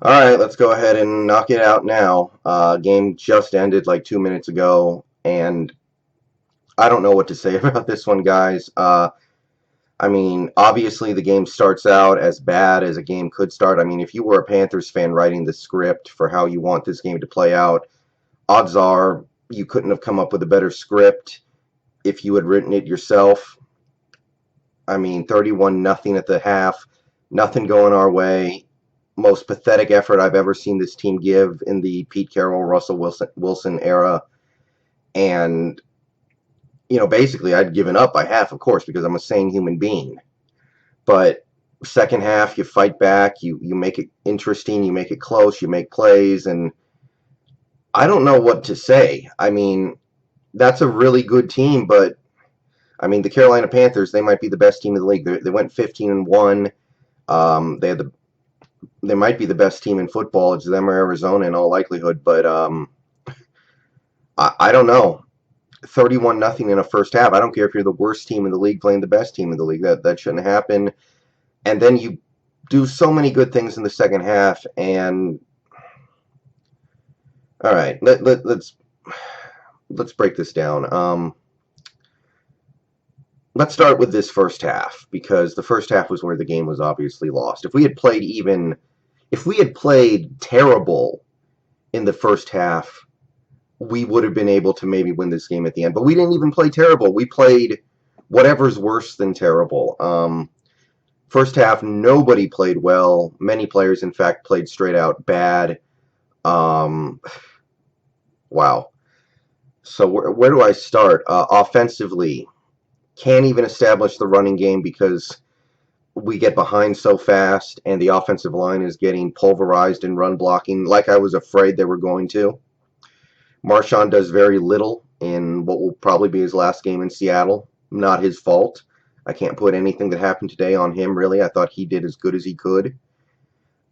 All right, let's go ahead and knock it out now. Game just ended like 2 minutes ago, and I don't know what to say about this one, guys. I mean, obviously the game starts out as bad as a game could start. I mean, if you were a Panthers fan writing the script for how you want this game to play out, odds are you couldn't have come up with a better script if you had written it yourself. I mean, 31 nothing at the half, nothing going our way. Most pathetic effort I've ever seen this team give in the Pete Carroll, Russell Wilson era. And, basically I'd given up by half, of course, because I'm a sane human being. But second half, you fight back, you make it interesting, you make it close, you make plays, and I don't know what to say. I mean, that's a really good team, but I mean, the Carolina Panthers, they might be the best team in the league. They went 15-1. They might be the best team in football. It's them or Arizona in all likelihood, but I don't know. 31 nothing in a first half. I don't care if you're the worst team in the league playing the best team in the league. That shouldn't happen. And then you do so many good things in the second half. And all right, let's break this down. Let's start with this first half because the first half was where the game was obviously lost. If we had played terrible in the first half, we would have been able to maybe win this game at the end. But we didn't even play terrible. We played whatever's worse than terrible. First half, nobody played well. Many players, in fact, played straight out bad. Um, wow. So where do I start? Offensively, can't even establish the running game because we get behind so fast, and the offensive line is getting pulverized in run blocking, like I was afraid they were going to. Marshawn does very little in what will probably be his last game in Seattle. Not his fault. I can't put anything that happened today on him, really. I thought he did as good as he could.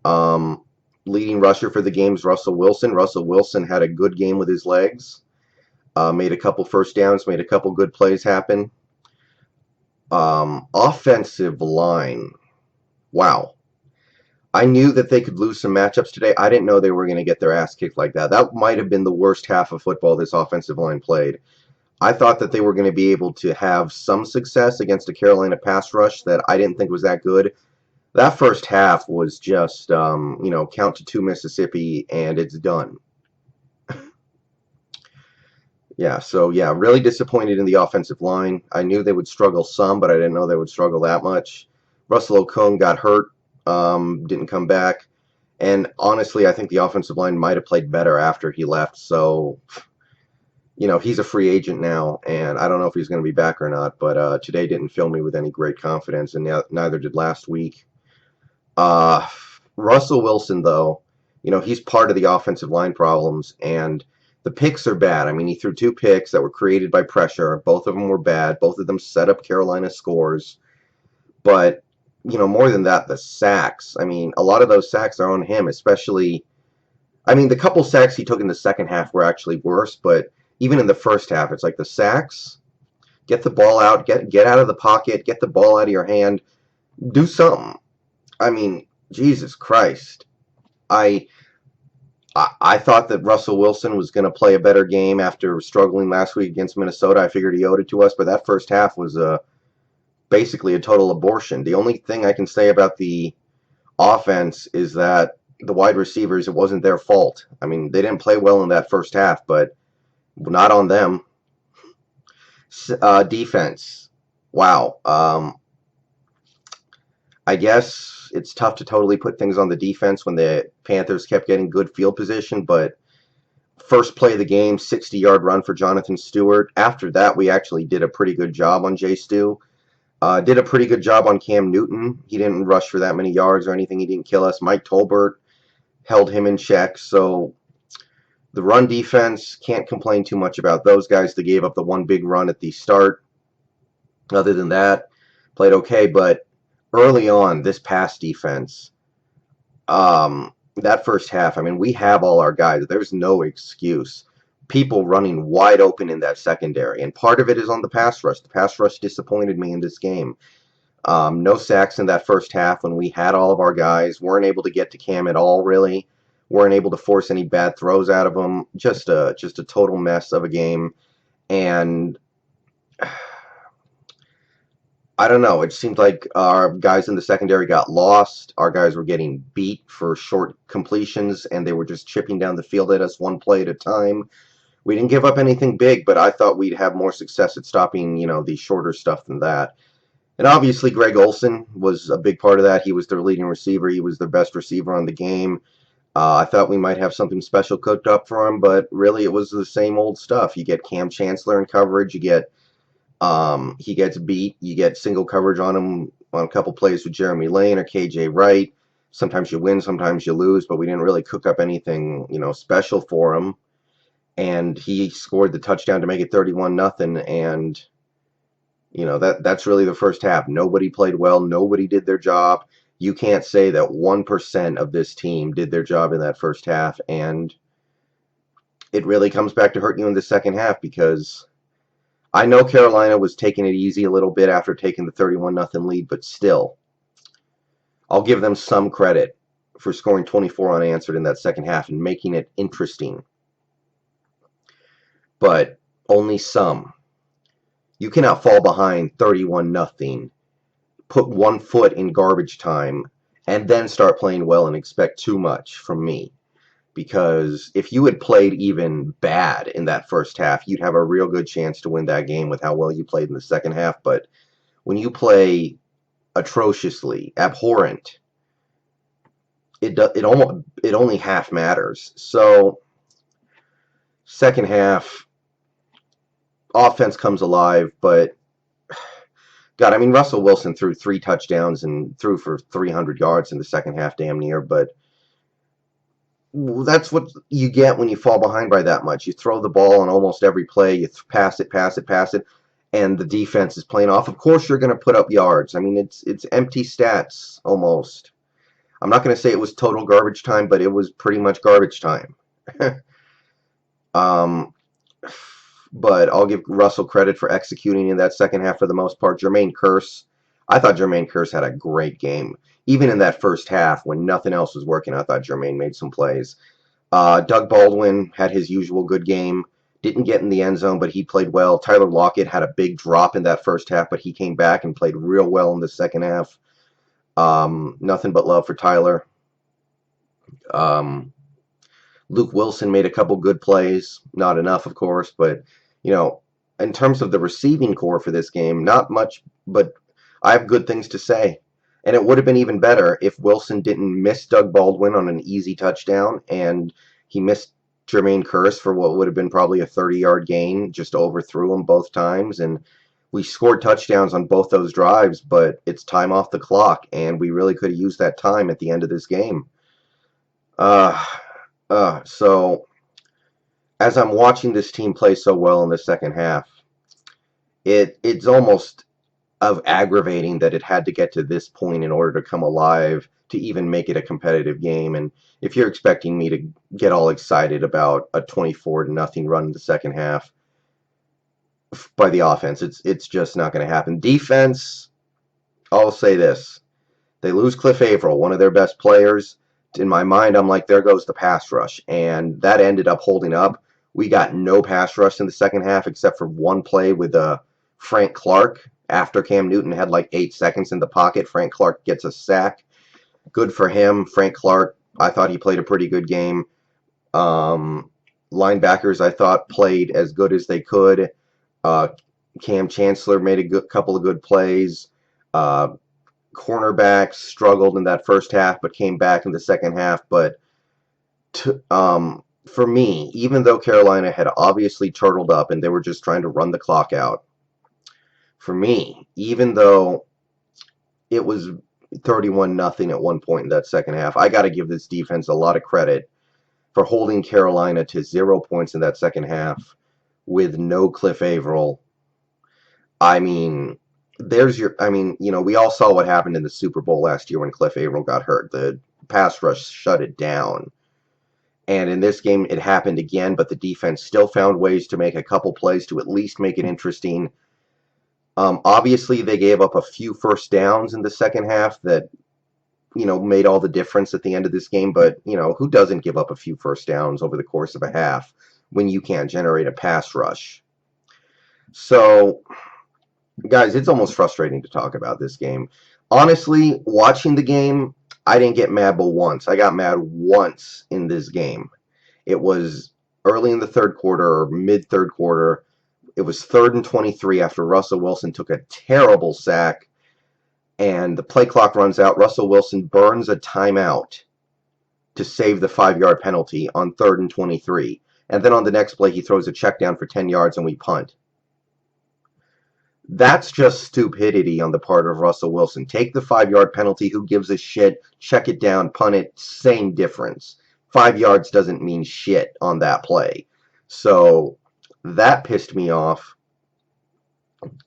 Um, Leading rusher for the game is Russell Wilson. Russell Wilson had a good game with his legs. Made a couple first downs, made a couple good plays happen. Offensive line. Wow. I knew that they could lose some matchups today. I didn't know they were going to get their ass kicked like that. That might have been the worst half of football this offensive line played. I thought that they were going to be able to have some success against a Carolina pass rush that I didn't think was that good. That first half was just, count to two Mississippi and it's done. Yeah, so yeah, really disappointed in the offensive line. I knew they would struggle some, but I didn't know they would struggle that much. Russell Okung got hurt, didn't come back. And honestly, I think the offensive line might have played better after he left. So, he's a free agent now, and I don't know if he's going to be back or not. But today didn't fill me with any great confidence, and neither did last week. Uh, Russell Wilson, though, he's part of the offensive line problems, and the picks are bad. I mean, he threw two picks that were created by pressure. Both of them were bad. Both of them set up Carolina scores. But, more than that, the sacks. I mean, a lot of those sacks are on him, especially. I mean, the couple sacks he took in the second half were actually worse, but even in the first half, it's like the sacks. Get the ball out, get out of the pocket, get the ball out of your hand, do something. I mean, Jesus Christ. I I thought that Russell Wilson was going to play a better game after struggling last week against Minnesota. I figured he owed it to us, but that first half was basically a total abortion. The only thing I can say about the offense is that the wide receivers, it wasn't their fault. I mean, they didn't play well in that first half, but not on them. Defense. Wow. I guess it's tough to totally put things on the defense when the Panthers kept getting good field position, but first play of the game, 60-yard run for Jonathan Stewart. After that, we actually did a pretty good job on Jay Stu. Did a pretty good job on Cam Newton. He didn't rush for that many yards or anything. He didn't kill us. Mike Tolbert held him in check. So the run defense, can't complain too much about those guys. They gave up the one big run at the start. Other than that, played okay. But early on, this pass defense, that first half, I mean, we have all our guys. There's no excuse. People running wide open in that secondary. And part of it is on the pass rush. The pass rush disappointed me in this game. No sacks in that first half when we had all of our guys. Weren't able to get to Cam at all, really. Weren't able to force any bad throws out of him. Just a total mess of a game. And I don't know. It seemed like our guys in the secondary got lost. Our guys were getting beat for short completions, and they were just chipping down the field at us one play at a time. We didn't give up anything big, but I thought we'd have more success at stopping, the shorter stuff than that. And obviously, Greg Olsen was a big part of that. He was their leading receiver. He was their best receiver on the game. I thought we might have something special cooked up for him, but really it was the same old stuff. You get Cam Chancellor in coverage. He gets beat. You get single coverage on him on a couple plays with Jeremy Lane or KJ Wright. Sometimes you win, sometimes you lose, but we didn't really cook up anything, special for him. And he scored the touchdown to make it 31-0. And that's really the first half. Nobody played well. Nobody did their job. You can't say that 1% of this team did their job in that first half. And it really comes back to hurt you in the second half, because I know Carolina was taking it easy a little bit after taking the 31-0 lead, but still, I'll give them some credit for scoring 24 unanswered in that second half and making it interesting. But only some. You cannot fall behind 31-0, put one foot in garbage time, and then start playing well and expect too much from me. Because if you had played even bad in that first half, you'd have a real good chance to win that game with how well you played in the second half. But when you play atrociously, abhorrent, it only half matters. So second half, offense comes alive, but God, I mean, Russell Wilson threw 3 touchdowns and threw for 300 yards in the second half, damn near, but that's what you get when you fall behind by that much. You throw the ball on almost every play. You pass it, and the defense is playing off. Of course, you're going to put up yards. I mean, it's empty stats almost. I'm not going to say it was total garbage time, but it was pretty much garbage time. But I'll give Russell credit for executing in that second half for the most part. Jermaine Kearse, I thought Jermaine Kearse had a great game. Even in that first half, when nothing else was working, I thought Jermaine made some plays. Doug Baldwin had his usual good game. Didn't get in the end zone, but he played well. Tyler Lockett had a big drop in that first half, but he came back and played real well in the second half. Nothing but love for Tyler. Luke Wilson made a couple good plays. Not enough, of course, but, in terms of the receiving core for this game, not much, but I have good things to say. And it would have been even better if Wilson didn't miss Doug Baldwin on an easy touchdown, and he missed Jermaine Kearse for what would have been probably a 30-yard gain, just overthrew him both times. And we scored touchdowns on both those drives, but it's time off the clock, and we really could have used that time at the end of this game. So as I'm watching this team play so well in the second half, it's almost of aggravating that it had to get to this point in order to come alive to even make it a competitive game. And if you're expecting me to get all excited about a 24-0 run in the second half by the offense, it's just not going to happen. Defense, I'll say this. They lose Cliff Averill, one of their best players. In my mind, I'm like, there goes the pass rush. And that ended up holding up. We got no pass rush in the second half except for one play with Frank Clark. After Cam Newton had like 8 seconds in the pocket, Frank Clark gets a sack. Good for him. Frank Clark, I thought he played a pretty good game. Linebackers, I thought, played as good as they could. Cam Chancellor made a couple of good plays. Cornerbacks struggled in that first half, but came back in the second half. But for me, even though Carolina had obviously turtled up and they were just trying to run the clock out, for me, even though it was 31-0 at one point in that second half, I got to give this defense a lot of credit for holding Carolina to 0 points in that second half with no Cliff Averill. I mean, we all saw what happened in the Super Bowl last year when Cliff Averill got hurt. The pass rush shut it down. And in this game, it happened again, but the defense still found ways to make a couple plays to at least make it interesting. Obviously, they gave up a few first downs in the second half that, made all the difference at the end of this game. But, who doesn't give up a few first downs over the course of a half when you can't generate a pass rush? So, guys, it's almost frustrating to talk about this game. Honestly, watching the game, I didn't get mad but once. I got mad once in this game. It was early in the third quarter or mid third quarter. It was 3rd and 23 after Russell Wilson took a terrible sack, and the play clock runs out. Russell Wilson burns a timeout to save the 5-yard penalty on 3rd and 23. And then on the next play, he throws a check down for 10 yards and we punt. That's just stupidity on the part of Russell Wilson. Take the 5-yard penalty. Who gives a shit? Check it down, punt it. Same difference. 5 yards doesn't mean shit on that play. So that pissed me off.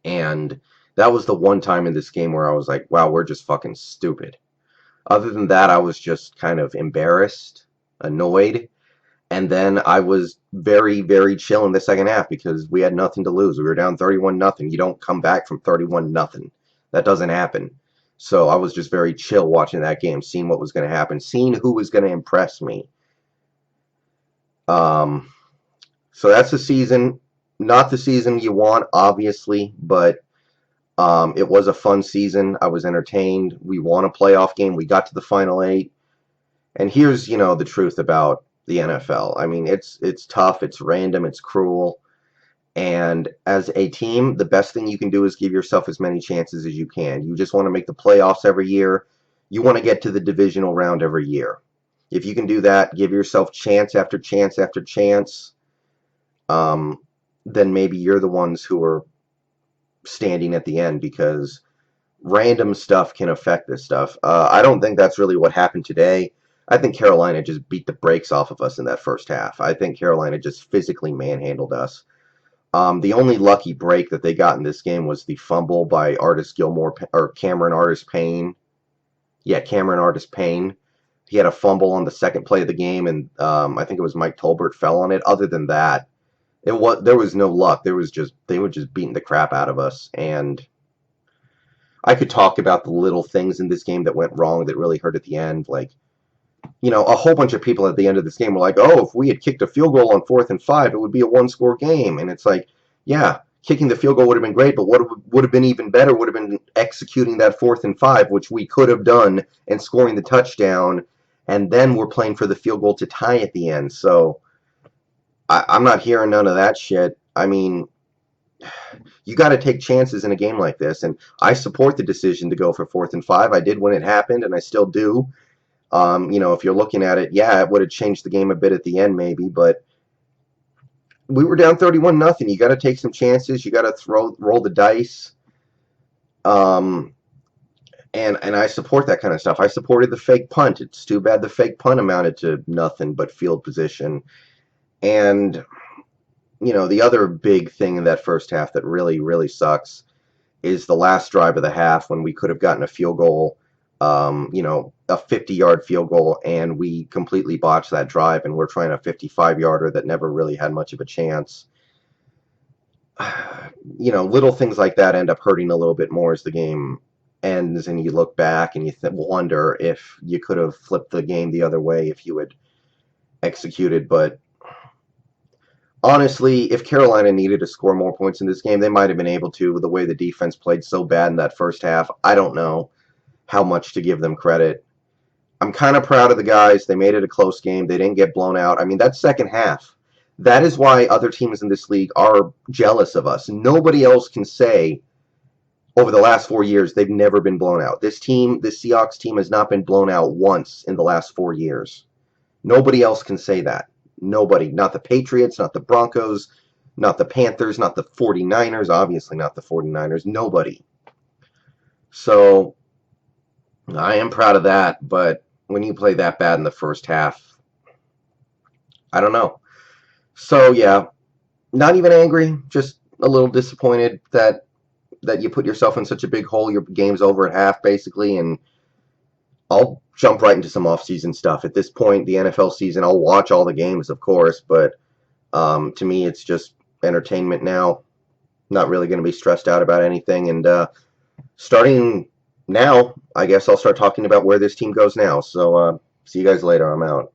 And that was the one time in this game where I was like, wow, we're just fucking stupid. Other than that, I was just kind of embarrassed, annoyed. And then I was very, very chill in the second half because we had nothing to lose. We were down 31-0. You don't come back from 31-0. That doesn't happen. So I was just very chill watching that game, seeing what was going to happen, seeing who was going to impress me. So that's the season. Not the season you want, obviously, but it was a fun season. I was entertained. We won a playoff game. We got to the Final Eight. And here's, the truth about the NFL. I mean, it's tough, it's random, it's cruel. And as a team, the best thing you can do is give yourself as many chances as you can. You just want to make the playoffs every year. You want to get to the divisional round every year. If you can do that, give yourself chance after chance after chance, then maybe you're the ones who are standing at the end, because random stuff can affect this stuff. I don't think that's really what happened today. I think Carolina just beat the brakes off of us in that first half. I think Carolina just physically manhandled us. The only lucky break that they got in this game was the fumble by Cameron Artis Payne. Yeah, Cameron Artis Payne. He had a fumble on the second play of the game, and I think it was Mike Tolbert fell on it. Other than that, there was no luck. They were just beating the crap out of us. And I could talk about the little things in this game that went wrong that really hurt at the end, like, a whole bunch of people at the end of this game were like, oh, if we had kicked a field goal on 4th and 5, it would be a one-score game. And it's like, yeah, kicking the field goal would have been great, but what would have been even better would have been executing that 4th and 5, which we could have done, and scoring the touchdown. And then we're playing for the field goal to tie at the end. So I'm not hearing none of that shit. I mean, you got to take chances in a game like this. And I support the decision to go for 4th and 5. I did when it happened, and I still do. If you're looking at it, yeah, it would have changed the game a bit at the end, maybe, but we were down 31-0. You got to take some chances. You got to roll the dice. And I support that kind of stuff. I supported the fake punt. It's too bad the fake punt amounted to nothing but field position. And the other big thing in that first half that really, really sucks is the last drive of the half when we could have gotten a field goal. A 50-yard field goal, and we completely botched that drive, and we're trying a 55-yarder that never really had much of a chance. Little things like that end up hurting a little bit more as the game ends, and you look back and you wonder if you could have flipped the game the other way if you had executed. But honestly, if Carolina needed to score more points in this game, they might have been able to. The way the defense played so bad in that first half, I don't know how much to give them credit. I'm kind of proud of the guys. They made it a close game. They didn't get blown out. I mean, that second half, that is why other teams in this league are jealous of us. Nobody else can say over the last 4 years they've never been blown out. This Seahawks team has not been blown out once in the last 4 years. Nobody else can say that. Nobody. Not the Patriots, not the Broncos, not the Panthers, not the 49ers, obviously not the 49ers. Nobody. So I am proud of that, but when you play that bad in the first half, I don't know. So yeah, not even angry, just a little disappointed that you put yourself in such a big hole. Your game's over at half, basically, and I'll jump right into some off-season stuff. At this point, the NFL season, I'll watch all the games, of course, but to me, it's just entertainment now. Not really going to be stressed out about anything. And starting now, I guess I'll start talking about where this team goes now. So see you guys later. I'm out.